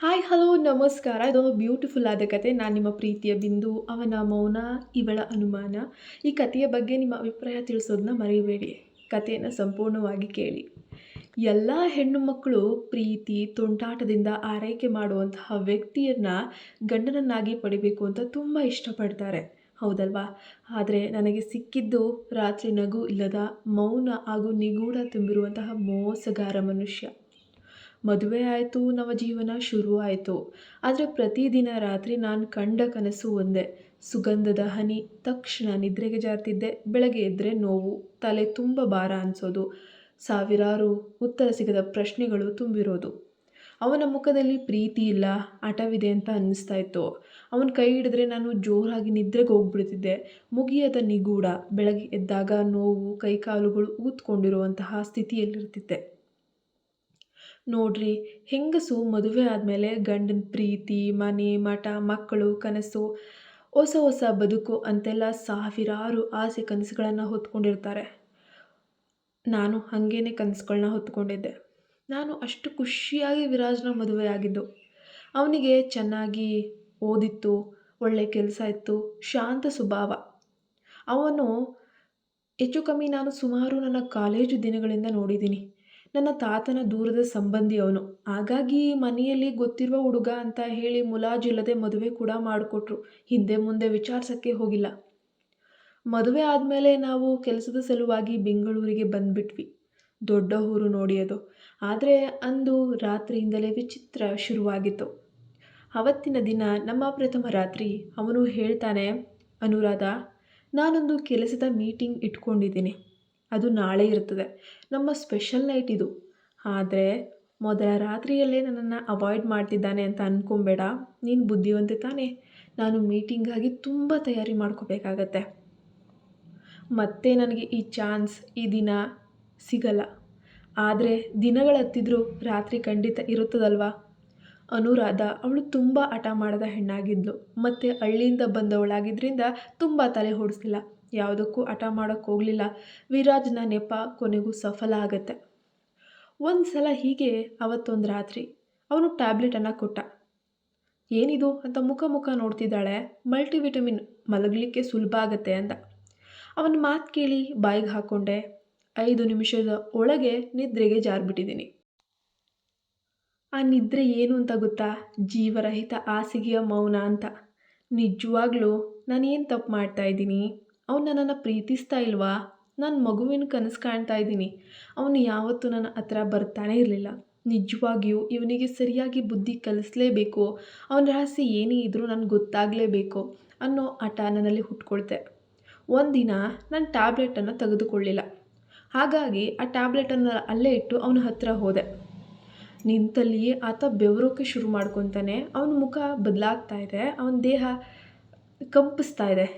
Hi hello ನಮಸ್ಕಾರ. ಇದೊಂದು beautiful ಆದ ಕತೆ. ನಾನು ನಿಮ್ಮ ಪ್ರೀತಿಯ ಬಿಂದು. ಅವನ ಮೌನ ಇವಳ ಅನುಮಾನ. ಈ ಕಥೆಯ ಬಗ್ಗೆ ನಿಮ್ಮ ಅಭಿಪ್ರಾಯ ತಿಳಿಸೋದನ್ನ ಮರೆಯಬೇಡಿ. ಕಥೆಯನ್ನು ಸಂಪೂರ್ಣವಾಗಿ ಕೇಳಿ. ಎಲ್ಲ ಹೆಣ್ಣು ಮಕ್ಕಳು ಪ್ರೀತಿ ತುಂಟಾಟದಿಂದ ಆರೈಕೆ ಮಾಡುವಂತಹ ವ್ಯಕ್ತಿಯನ್ನು ಗಂಡನನ್ನಾಗಿ ಪಡಿಬೇಕು ಅಂತ ತುಂಬ ಇಷ್ಟಪಡ್ತಾರೆ, ಹೌದಲ್ವಾ? ಆದರೆ ನನಗೆ ಸಿಕ್ಕಿದ್ದು ರಾತ್ರಿ ನಗು ಇಲ್ಲದ ಮೌನ ಹಾಗೂ ನಿಗೂಢ ತುಂಬಿರುವಂತಹ ಮೋಸಗಾರ ಮನುಷ್ಯ. ಮದುವೆ ಆಯಿತು, ನವಜೀವನ ಶುರು ಆಯಿತು. ಆದರೆ ಪ್ರತಿದಿನ ರಾತ್ರಿ ನಾನು ಕಂಡ ಕನಸು ಒಂದೇ: ಸುಗಂಧದ ಹನಿ. ತಕ್ಷಣ ನಿದ್ರೆಗೆ ಜಾರ್ತಿದ್ದೆ. ಬೆಳಗ್ಗೆ ಎದ್ದರೆ ನೋವು, ತಲೆ ತುಂಬ ಭಾರ ಅನಿಸೋದು, ಸಾವಿರಾರು ಉತ್ತರ ಸಿಗದ ಪ್ರಶ್ನೆಗಳು ತುಂಬಿರೋದು. ಅವನ ಮುಖದಲ್ಲಿ ಪ್ರೀತಿ ಇಲ್ಲ, ಹಠವಿದೆ ಅಂತ ಅನ್ನಿಸ್ತಾ ಇತ್ತು. ಅವನ ಕೈ ಹಿಡಿದ್ರೆ ನಾನು ಜೋರಾಗಿ ನಿದ್ರೆಗೆ ಹೋಗ್ಬಿಡ್ತಿದ್ದೆ. ಮುಗಿಯದ ನಿಗೂಢ. ಬೆಳಗ್ಗೆ ಎದ್ದಾಗ ನೋವು, ಕೈಕಾಲುಗಳು ಊದ್ಕೊಂಡಿರುವಂತಹ ಸ್ಥಿತಿಯಲ್ಲಿರ್ತಿದ್ದೆ. ನೋಡ್ರಿ, ಹೆಂಗಸು ಮದುವೆ ಆದಮೇಲೆ ಗಂಡನ ಪ್ರೀತಿ, ಮನೆ, ಮಠ, ಮಕ್ಕಳು, ಕನಸು, ಹೊಸ ಹೊಸ ಬದುಕು ಅಂತೆಲ್ಲ ಸಾವಿರಾರು ಆಸೆ ಕನಸುಗಳನ್ನು ಹೊತ್ಕೊಂಡಿರ್ತಾರೆ. ನಾನು ಹಾಗೇನೆ ಕನಸುಗಳನ್ನ ಹೊತ್ಕೊಂಡಿದ್ದೆ. ನಾನು ಅಷ್ಟು ಖುಷಿಯಾಗಿ ವಿರಾಜ್ನ ಮದುವೆ ಆಗಿದ್ದು. ಅವನಿಗೆ ಚೆನ್ನಾಗಿ ಓದಿತ್ತು, ಒಳ್ಳೆ ಕೆಲಸ ಇತ್ತು, ಶಾಂತ ಸ್ವಭಾವ. ಅವನು ಹೆಚ್ಚು ಕಮ್ಮಿ ನಾನು ಸುಮಾರು ನನ್ನ ಕಾಲೇಜು ದಿನಗಳಿಂದ ನೋಡಿದ್ದೀನಿ. ನನ್ನ ತಾತನ ದೂರದ ಸಂಬಂಧಿ ಅವನು. ಹಾಗಾಗಿ ಮನೆಯಲ್ಲಿ ಗೊತ್ತಿರುವ ಹುಡುಗ ಅಂತ ಹೇಳಿ ಮುಲಾಜಿಲ್ಲದೆ ಮದುವೆ ಕೂಡ ಮಾಡಿಕೊಟ್ರು. ಹಿಂದೆ ಮುಂದೆ ವಿಚಾರಿಸೋಕ್ಕೆ ಹೋಗಿಲ್ಲ. ಮದುವೆ ಆದಮೇಲೆ ನಾವು ಕೆಲಸದ ಸಲುವಾಗಿ ಬೆಂಗಳೂರಿಗೆ ಬಂದುಬಿಟ್ವಿ. ದೊಡ್ಡ ಊರು ನೋಡಿ ಅದು. ಆದರೆ ಅಂದು ರಾತ್ರಿಯಿಂದಲೇ ವಿಚಿತ್ರ ಶುರುವಾಗಿತ್ತು. ಅವತ್ತಿನ ದಿನ ನಮ್ಮ ಪ್ರಥಮ ರಾತ್ರಿ. ಅವನು ಹೇಳ್ತಾನೆ, ಅನುರಾಧ, ನಾನೊಂದು ಕೆಲಸದ ಮೀಟಿಂಗ್ ಇಟ್ಕೊಂಡಿದ್ದೀನಿ. ಅದು ನಾಳೆ ಇರ್ತದೆ. ನಮ್ಮ ಸ್ಪೆಷಲ್ ನೈಟ್ ಇದು. ಆದರೆ ಮೊದಲ ರಾತ್ರಿಯಲ್ಲೇ ನನ್ನನ್ನು ಅವಾಯ್ಡ್ ಮಾಡ್ತಿದ್ದಾನೆ ಅಂತ ಅಂದ್ಕೊಬೇಡ. ನೀನು ಬುದ್ಧಿವಂತೆ ತಾನೇ. ನಾನು ಮೀಟಿಂಗಾಗಿ ತುಂಬ ತಯಾರಿ ಮಾಡ್ಕೋಬೇಕಾಗತ್ತೆ. ಮತ್ತೆ ನನಗೆ ಈ ಚಾನ್ಸ್, ಈ ದಿನ ಸಿಗಲ್ಲ. ಆದರೆ ದಿನಗಳು ಹತ್ತಿದ್ರೂ ರಾತ್ರಿ ಖಂಡಿತ ಇರುತ್ತದಲ್ವಾ? ಅನುರಾಧ ಅವಳು ತುಂಬ ಹಠ ಮಾಡದ ಹೆಣ್ಣಾಗಿದ್ಲು. ಮತ್ತು ಹಳ್ಳಿಯಿಂದ ಬಂದವಳಾಗಿದ್ದರಿಂದ ತುಂಬ ತಲೆ ಹೊಡಿಸ್ಲಿಲ್ಲ. ಯಾವುದಕ್ಕೂ ಹಠ ಮಾಡೋಕ್ಕೆ ಹೋಗಲಿಲ್ಲ. ವಿರಾಜ್ನ ನೆಪ ಕೊನೆಗೂ ಸಫಲ ಆಗತ್ತೆ. ಒಂದು ಸಲ ಹೀಗೆ ಅವತ್ತೊಂದು ರಾತ್ರಿ ಅವನು ಟ್ಯಾಬ್ಲೆಟನ್ನು ಕೊಟ್ಟ. ಏನಿದು ಅಂತ ಮುಖ ನೋಡ್ತಿದ್ದಾಳೆ. ಮಲ್ಟಿವಿಟಮಿನ್, ಮಲಗಲಿಕ್ಕೆ ಸುಲಭ ಆಗತ್ತೆ ಅಂದ. ಅವನ ಮಾತು ಕೇಳಿ ಬಾಯಿಗೆ ಹಾಕ್ಕೊಂಡೆ. 5 ನಿಮಿಷದ ಒಳಗೆ ನಿದ್ರೆಗೆ ಜಾರ್ಬಿಟ್ಟಿದ್ದೀನಿ. ಆ ನಿದ್ರೆ ಏನು ಅಂತ ಗೊತ್ತಾ? ಜೀವರಹಿತ ಹಾಸಿಗೆಯ ಮೌನ ಅಂತ. ನಿಜವಾಗ್ಲೂ ನಾನೇನು ತಪ್ಪು ಮಾಡ್ತಾಯಿದ್ದೀನಿ? ಅವನು ನನ್ನನ್ನು ಪ್ರೀತಿಸ್ತಾ ಇಲ್ವಾ? ನಾನು ಮಗುವಿನ ಕನಸು ಕಾಣ್ತಾ ಇದ್ದೀನಿ. ಅವನು ಯಾವತ್ತೂ ನನ್ನ ಹತ್ರ ಬರ್ತಾನೆ ಇರಲಿಲ್ಲ. ನಿಜವಾಗಿಯೂ ಇವನಿಗೆ ಸರಿಯಾಗಿ ಬುದ್ಧಿ ಕಲಿಸ್ಲೇಬೇಕು. ಅವನ ರಹಸ್ಯ ಏನೇ ಇದ್ದರೂ ನನಗೆ ಗೊತ್ತಾಗಲೇಬೇಕು ಅನ್ನೋ ಹಠ ನನ್ನಲ್ಲಿ ಹುಟ್ಕೊಳ್ತೆ. ಒಂದಿನ ನಾನು ಟ್ಯಾಬ್ಲೆಟನ್ನು ತೆಗೆದುಕೊಳ್ಳಿಲ್ಲ. ಹಾಗಾಗಿ ಆ ಟ್ಯಾಬ್ಲೆಟನ್ನು ಅಲ್ಲೇ ಇಟ್ಟು ಅವನ ಹತ್ರ ಹೋದೆ. ನಿಂತಲ್ಲಿಯೇ ಆತ ಬೆವರೋಕ್ಕೆ ಶುರು ಮಾಡ್ಕೊತಾನೆ. ಅವನ ಮುಖ ಬದಲಾಗ್ತಾ ಇದೆ. ಅವನ ದೇಹ ಕಂಪಿಸ್ತಾ ಇದೆ.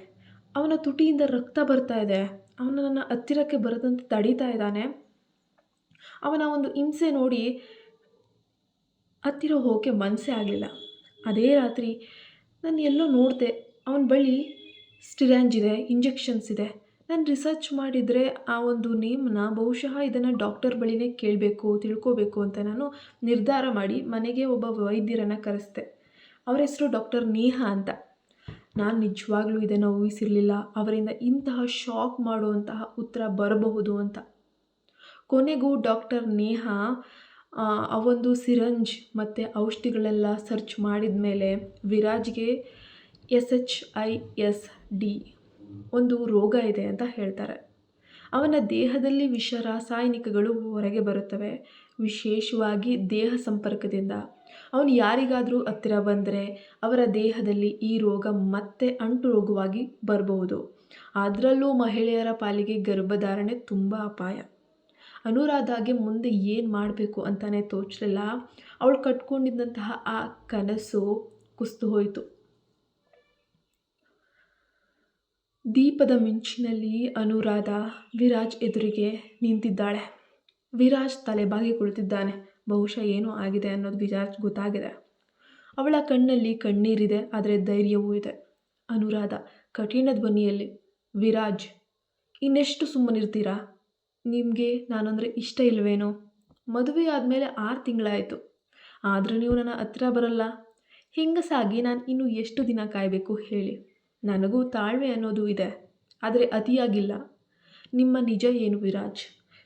ಅವನ ತುಟಿಯಿಂದ ರಕ್ತ ಬರ್ತಾ ಇದೆ. ಅವನು ನನ್ನ ಹತ್ತಿರಕ್ಕೆ ಬರದಂತೆ ತಡೀತಾ ಇದ್ದಾನೆ. ಅವನ ಒಂದು ಹಿಂಸೆ ನೋಡಿ ಹತ್ತಿರ ಹೋಗೋಕ್ಕೆ ಮನಸ್ಸೇ ಆಗಲಿಲ್ಲ. ಅದೇ ರಾತ್ರಿ ನಾನು ಎಲ್ಲೋ ನೋಡಿದೆ, ಅವನ ಬಳಿ ಸ್ಟಿರಾಂಜ್ ಇದೆ, ಇಂಜೆಕ್ಷನ್ಸ್ ಇದೆ. ನಾನು ರಿಸರ್ಚ್ ಮಾಡಿದರೆ ಆ ಒಂದು ನೇಮನ್ನ ಬಹುಶಃ ಇದನ್ನು ಡಾಕ್ಟರ್ ಬಳಿನೇ ಕೇಳಬೇಕು, ತಿಳ್ಕೋಬೇಕು ಅಂತ ನಾನು ನಿರ್ಧಾರ ಮಾಡಿ ಮನೆಗೆ ಒಬ್ಬ ವೈದ್ಯರನ್ನು ಕರೆಸಿದೆ. ಅವರ ಹೆಸರು ಡಾಕ್ಟರ್ ನೇಹಾ ಅಂತ. ನಾನು ನಿಜವಾಗ್ಲೂ ಇದನ್ನು ಊಹಿಸಿರಲಿಲ್ಲ, ಅವರಿಂದ ಇಂತಹ ಶಾಕ್ ಮಾಡುವಂತಹ ಉತ್ತರ ಬರಬಹುದು ಅಂತ. ಕೊನೆಗೂ ಡಾಕ್ಟರ್ ನೇಹಾ ಆ ಒಂದು ಸಿರಂಜ್ ಮತ್ತು ಔಷಧಿಗಳೆಲ್ಲ ಸರ್ಚ್ ಮಾಡಿದ ಮೇಲೆ ವಿರಾಜ್ಗೆ SHISD ಒಂದು ರೋಗ ಇದೆ ಅಂತ ಹೇಳ್ತಾರೆ. ಅವನ ದೇಹದಲ್ಲಿ ವಿಷ ರಾಸಾಯನಿಕಗಳು ಹೊರಗೆ ಬರುತ್ತವೆ, ವಿಶೇಷವಾಗಿ ದೇಹ ಸಂಪರ್ಕದಿಂದ. ಅವನು ಯಾರಿಗಾದರೂ ಹತ್ತಿರ ಬಂದರೆ ಅವರ ದೇಹದಲ್ಲಿ ಈ ರೋಗ ಮತ್ತೆ ಅಂಟು ರೋಗವಾಗಿ ಬರಬಹುದು. ಅದರಲ್ಲೂ ಮಹಿಳೆಯರ ಪಾಲಿಗೆ ಗರ್ಭಧಾರಣೆ ತುಂಬ ಅಪಾಯ. ಅನುರಾಧಾಗೆ ಮುಂದೆ ಏನು ಮಾಡಬೇಕು ಅಂತಲೇ ತೋಚಲಿಲ್ಲ. ಅವಳು ಕಟ್ಕೊಂಡಿದ್ದಂತಹ ಆ ಕನಸು ಕುಸಿದು ಹೋಯಿತು. ದೀಪದ ಮಿಂಚಿನಲ್ಲಿ ಅನುರಾಧ ವಿರಾಜ್ ಎದುರಿಗೆ ನಿಂತಿದ್ದಾಳೆ. ವಿರಾಜ್ ತಲೆಬಾಗಿ ಕುಳಿತಿದ್ದಾನೆ. ಬಹುಶಃ ಏನೋ ಆಗಿದೆ ಅನ್ನೋದು ವಿರಾಜ್ ಗೊತ್ತಾಗಿದೆ. ಅವಳ ಕಣ್ಣಲ್ಲಿ ಕಣ್ಣೀರಿದೆ, ಆದರೆ ಧೈರ್ಯವೂ ಇದೆ. ಅನುರಾಧ ಕಠಿಣ ಧ್ವನಿಯಲ್ಲಿ, ವಿರಾಜ್, ಇನ್ನೆಷ್ಟು ಸುಮ್ಮನಿರ್ತೀರಾ? ನಿಮಗೆ ನಾನಂದರೆ ಇಷ್ಟ ಇಲ್ವೇನೋ? ಮದುವೆ ಆದಮೇಲೆ 6 ತಿಂಗಳಾಯಿತು. ಆದರೂ ನೀವು ನನ್ನ ಹತ್ರ ಬರಲ್ಲ. ಹೆಂಗಸಾಗಿ ನಾನು ಇನ್ನೂ ಎಷ್ಟು ದಿನ ಕಾಯಬೇಕು ಹೇಳಿ? ನನಗೂ ತಾಳ್ಮೆ ಅನ್ನೋದು ಇದೆ, ಆದರೆ ಅತಿಯಾಗಿಲ್ಲ. ನಿಮ್ಮ ನಿಜ ಏನು ವಿರಾಜ್?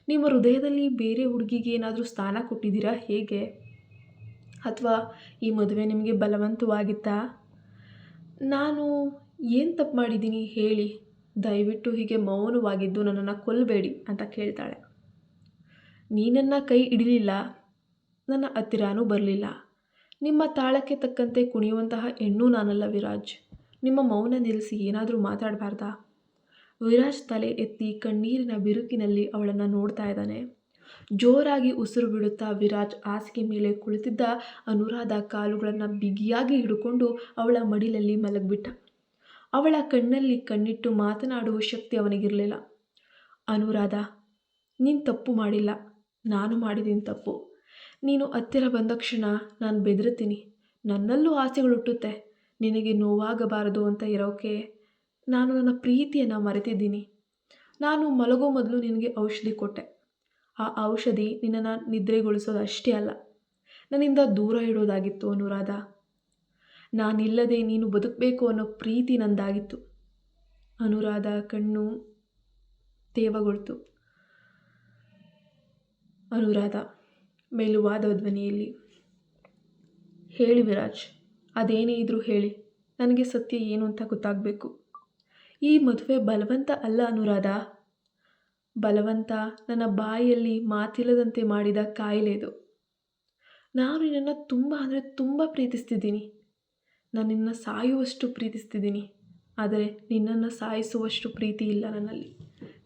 ನಿಮ್ಮ ಹೃದಯದಲ್ಲಿ ಬೇರೆ ಹುಡುಗಿಗೆ ಏನಾದರೂ ಸ್ಥಾನ ಕೊಟ್ಟಿದ್ದೀರಾ ಹೇಗೆ? ಅಥವಾ ಈ ಮದುವೆ ನಿಮಗೆ ಬಲವಂತವಾಗಿತ್ತಾ? ನಾನು ಏನು ತಪ್ಪು ಮಾಡಿದ್ದೀನಿ ಹೇಳಿ? ದಯವಿಟ್ಟು ಹೀಗೆ ಮೌನವಾಗಿದ್ದು ನನ್ನನ್ನು ಕೊಲ್ಲಬೇಡಿ ಅಂತ ಕೇಳ್ತಾಳೆ. ನೀನನ್ನ ಕೈ ಹಿಡಿಲಿಲ್ಲ, ನನ್ನ ಹತ್ತಿರನೂ ಬರಲಿಲ್ಲ. ನಿಮ್ಮ ತಾಳಕ್ಕೆ ತಕ್ಕಂತೆ ಕುಣಿಯುವಂತಹ ಹೆಣ್ಣು ನಾನಲ್ಲ ವಿರಾಜ್. ನಿಮ್ಮ ಮೌನ ನಿಲ್ಲಿಸಿ ಏನಾದರೂ ಮಾತಾಡಬಾರ್ದಾ? ವಿರಾಜ್ ತಲೆ ಎತ್ತಿ ಕಣ್ಣೀರಿನ ಬಿರುಕಿನಲ್ಲಿ ಅವಳನ್ನು ನೋಡ್ತಾ ಇದ್ದಾನೆ. ಜೋರಾಗಿ ಉಸಿರು ಬಿಡುತ್ತಾ ವಿರಾಜ್ ಹಾಸಿಗೆ ಮೇಲೆ ಕುಳಿತಿದ್ದ ಅನುರಾಧ ಕಾಲುಗಳನ್ನು ಬಿಗಿಯಾಗಿ ಹಿಡ್ಕೊಂಡು ಅವಳ ಮಡಿಲಲ್ಲಿ ಮಲಗಿಬಿಟ್ಟ. ಅವಳ ಕಣ್ಣಲ್ಲಿ ಕಣ್ಣಿಟ್ಟು ಮಾತನಾಡುವ ಶಕ್ತಿ ಅವನಿಗಿರಲಿಲ್ಲ. ಅನುರಾಧ, ನೀನು ತಪ್ಪು ಮಾಡಿಲ್ಲ, ನಾನು ಮಾಡಿದ್ದೀನಿ ತಪ್ಪು. ನೀನು ಹತ್ತಿರ ಬಂದ ಕ್ಷಣ ನಾನು ಬೆದರುತ್ತೀನಿ. ನನ್ನಲ್ಲೂ ಆಸೆಗಳು ಹುಟ್ಟುತ್ತೆ. ನಿನಗೆ ನೋವಾಗಬಾರದು ಅಂತ ಇರೋಕೆ ನಾನು ನನ್ನ ಪ್ರೀತಿಯನ್ನು ಮರೆತಿದ್ದೀನಿ. ನಾನು ಮಲಗೋ ಮೊದಲು ನಿನಗೆ ಔಷಧಿ ಕೊಟ್ಟೆ. ಆ ಔಷಧಿ ನಿನ್ನನ್ನು ನಿದ್ರೆಗೊಳಿಸೋದು ಅಷ್ಟೇ ಅಲ್ಲ, ನನ್ನಿಂದ ದೂರ ಇಡೋದಾಗಿತ್ತು ಅನುರಾಧ. ನಾನಿಲ್ಲದೆ ನೀನು ಬದುಕಬೇಕು ಅನ್ನೋ ಪ್ರೀತಿ ನಂದಾಗಿತ್ತು. ಅನುರಾಧ ಕಣ್ಣು ತೇವಗೊಳ್ತು. ಅನುರಾಧ ಮೆಲುವಾದ ಧ್ವನಿಯಲ್ಲಿ, ಹೇಳಿ ವಿರಾಜ್, ಅದೇನೇ ಇದ್ರೂ ಹೇಳಿ. ನನಗೆ ಸತ್ಯ ಏನು ಅಂತ ಗೊತ್ತಾಗಬೇಕು. ಈ ಮದುವೆ ಬಲವಂತ ಅಲ್ಲ ಅನುರಾಧ. ಬಲವಂತ ನನ್ನ ಬಾಯಿಯಲ್ಲಿ ಮಾತಿಲ್ಲದಂತೆ ಮಾಡಿದ ಕಾಯಿಲೆ ಇದು. ನಾನು ನಿನ್ನನ್ನು ತುಂಬ ಅಂದರೆ ತುಂಬ ಪ್ರೀತಿಸ್ತಿದ್ದೀನಿ. ನಾನು ನಿನ್ನ ಸಾಯುವಷ್ಟು ಪ್ರೀತಿಸ್ತಿದ್ದೀನಿ. ಆದರೆ ನಿನ್ನನ್ನು ಸಾಯಿಸುವಷ್ಟು ಪ್ರೀತಿ ಇಲ್ಲ ನನ್ನಲ್ಲಿ.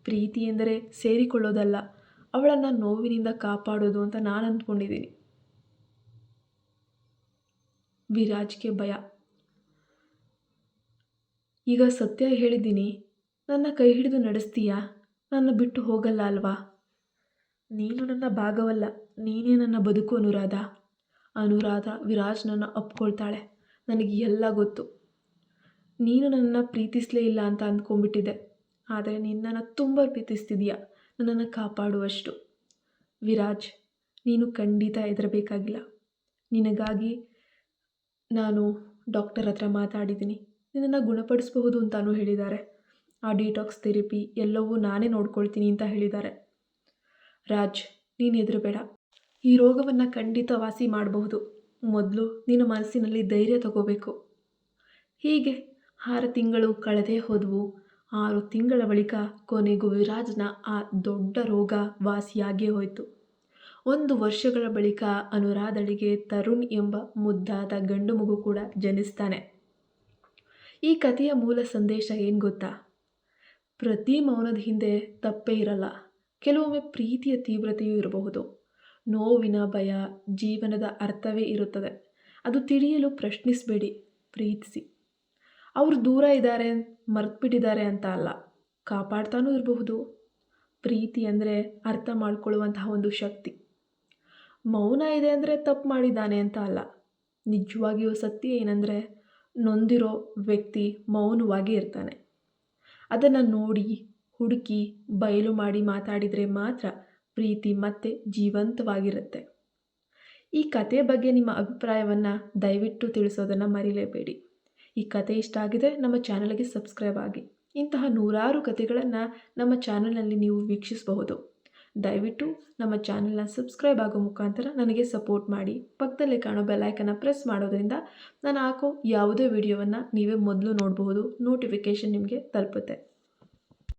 ಪ್ರೀತಿ ಎಂದರೆ ಸೇರಿಕೊಳ್ಳೋದಲ್ಲ, ಅವಳನ್ನು ನೋವಿನಿಂದ ಕಾಪಾಡೋದು ಅಂತ ನಾನು ಅಂದ್ಕೊಂಡಿದ್ದೀನಿ. ವಿರಾಜ್ಗೆ ಭಯ. ಈಗ ಸತ್ಯ ಹೇಳಿದ್ದೀನಿ, ನನ್ನ ಕೈ ಹಿಡಿದು ನಡೆಸ್ತೀಯಾ? ನನ್ನ ಬಿಟ್ಟು ಹೋಗಲ್ಲ ಅಲ್ವಾ? ನೀನು ನನ್ನ ಭಾಗವಲ್ಲ, ನೀನೇ ನನ್ನ ಬದುಕು ಅನುರಾಧ. ಅನುರಾಧ ವಿರಾಜ್ನನ್ನು ಅಪ್ಕೊಳ್ತಾಳೆ. ನನಗೆ ಎಲ್ಲ ಗೊತ್ತು. ನೀನು ನನ್ನನ್ನು ಪ್ರೀತಿಸಲೇ ಇಲ್ಲ ಅಂತ ಅಂದ್ಕೊಂಡ್ಬಿಟ್ಟಿದ್ದೆ. ಆದರೆ ನಿನ್ನನ್ನು ತುಂಬ ಪ್ರೀತಿಸ್ತಿದೀಯ, ನನ್ನನ್ನು ಕಾಪಾಡುವಷ್ಟು. ವಿರಾಜ್, ನೀನು ಖಂಡಿತ ಹೆದರಬೇಕಾಗಿಲ್ಲ. ನಿನಗಾಗಿ ನಾನು ಡಾಕ್ಟರ್ ಹತ್ರ ಮಾತಾಡಿದ್ದೀನಿ. ನಿನ್ನನ್ನು ಗುಣಪಡಿಸಬಹುದು ಅಂತಲೂ ಹೇಳಿದ್ದಾರೆ. ಆ ಡಿಟಾಕ್ಸ್ ಥೆರಪಿ ಎಲ್ಲವೂ ನಾನೇ ನೋಡ್ಕೊಳ್ತೀನಿ ಅಂತ ಹೇಳಿದ್ದಾರೆ. ರಾಜ್, ನೀನು ಹೆದರಬೇಡ. ಈ ರೋಗವನ್ನು ಖಂಡಿತ ವಾಸಿ ಮಾಡಬಹುದು. ಮೊದಲು ನಿನ್ನ ಮನಸ್ಸಿನಲ್ಲಿ ಧೈರ್ಯ ತಗೋಬೇಕು. ಹೀಗೆ 6 ತಿಂಗಳು ಕಳೆದೇ ಹೋದವು. 6 ತಿಂಗಳ ಬಳಿಕ ಕೊನೆಗೂ ವಿರಾಜ್ನ ಆ ದೊಡ್ಡ ರೋಗ ವಾಸಿಯಾಗೇ ಹೋಯಿತು. 1 ವರ್ಷಗಳ ಬಳಿಕ ಅನುರಾಧಳಿಗೆ ತರುಣ್ ಎಂಬ ಮುದ್ದಾದ ಗಂಡು ಮಗು ಕೂಡ ಜನಿಸ್ತಾನೆ. ಈ ಕಥೆಯ ಮೂಲ ಸಂದೇಶ ಏನು ಗೊತ್ತಾ? ಪ್ರತಿ ಮೌನದ ಹಿಂದೆ ತಪ್ಪೇ ಇರಲ್ಲ. ಕೆಲವೊಮ್ಮೆ ಪ್ರೀತಿಯ ತೀವ್ರತೆಯೂ ಇರಬಹುದು. ನೋವಿನ ಭಯ ಜೀವನದ ಅರ್ಥವೇ ಇರುತ್ತದೆ. ಅದು ತಿಳಿಯಲು ಪ್ರಶ್ನಿಸಬೇಡಿ, ಪ್ರೀತಿಸಿ. ಅವರು ದೂರ ಇದ್ದಾರೆ, ಮರೆತುಬಿಟ್ಟಿದ್ದಾರೆ ಅಂತ ಅಲ್ಲ, ಕಾಪಾಡ್ತಾನೂ ಇರಬಹುದು. ಪ್ರೀತಿ ಅಂದರೆ ಅರ್ಥ ಮಾಡ್ಕೊಳ್ಳುವಂತಹ ಒಂದು ಶಕ್ತಿ. ಮೌನ ಇದೆ ಅಂದರೆ ತಪ್ಪು ಮಾಡಿದ್ದಾನೆ ಅಂತ ಅಲ್ಲ. ನಿಜವಾಗಿಯೂ ಸತ್ಯ ಏನಂದರೆ, ನೊಂದಿರೋ ವ್ಯಕ್ತಿ ಮೌನವಾಗಿ ಇರ್ತಾನೆ. ಅದನ್ನು ನೋಡಿ, ಹುಡುಕಿ, ಬಯಲು ಮಾಡಿ ಮಾತಾಡಿದರೆ ಮಾತ್ರ ಪ್ರೀತಿ ಮತ್ತೆ ಜೀವಂತವಾಗಿರುತ್ತೆ. ಈ ಕತೆ ಬಗ್ಗೆ ನಿಮ್ಮ ಅಭಿಪ್ರಾಯವನ್ನು ದಯವಿಟ್ಟು ತಿಳಿಸೋದನ್ನು ಮರಿಲೇಬೇಡಿ. ಈ ಕತೆ ಇಷ್ಟ ಆಗಿದೆ ನಮ್ಮ ಚಾನಲ್ಗೆ ಸಬ್ಸ್ಕ್ರೈಬ್ ಆಗಿ. ಇಂತಹ ನೂರಾರು ಕತೆಗಳನ್ನು ನಮ್ಮ ಚಾನಲ್ನಲ್ಲಿ ನೀವು ವೀಕ್ಷಿಸಬಹುದು. ದಯವಿಟ್ಟು ನಮ್ಮ ಚಾನಲ್ನ ಸಬ್ಸ್ಕ್ರೈಬ್ ಆಗೋ ಮುಖಾಂತರ ನನಗೆ ಸಪೋರ್ಟ್ ಮಾಡಿ. ಪಕ್ಕದಲ್ಲೇ ಕಾಣೋ ಬೆಲ್ಲೈಕನ್ನ ಪ್ರೆಸ್ ಮಾಡೋದ್ರಿಂದ ನಾನು ಹಾಕೋ ಯಾವುದೇ ವಿಡಿಯೋವನ್ನು ನೀವೇ ಮೊದಲು ನೋಡಬಹುದು. ನೋಟಿಫಿಕೇಷನ್ ನಿಮಗೆ ತಲುಪುತ್ತೆ.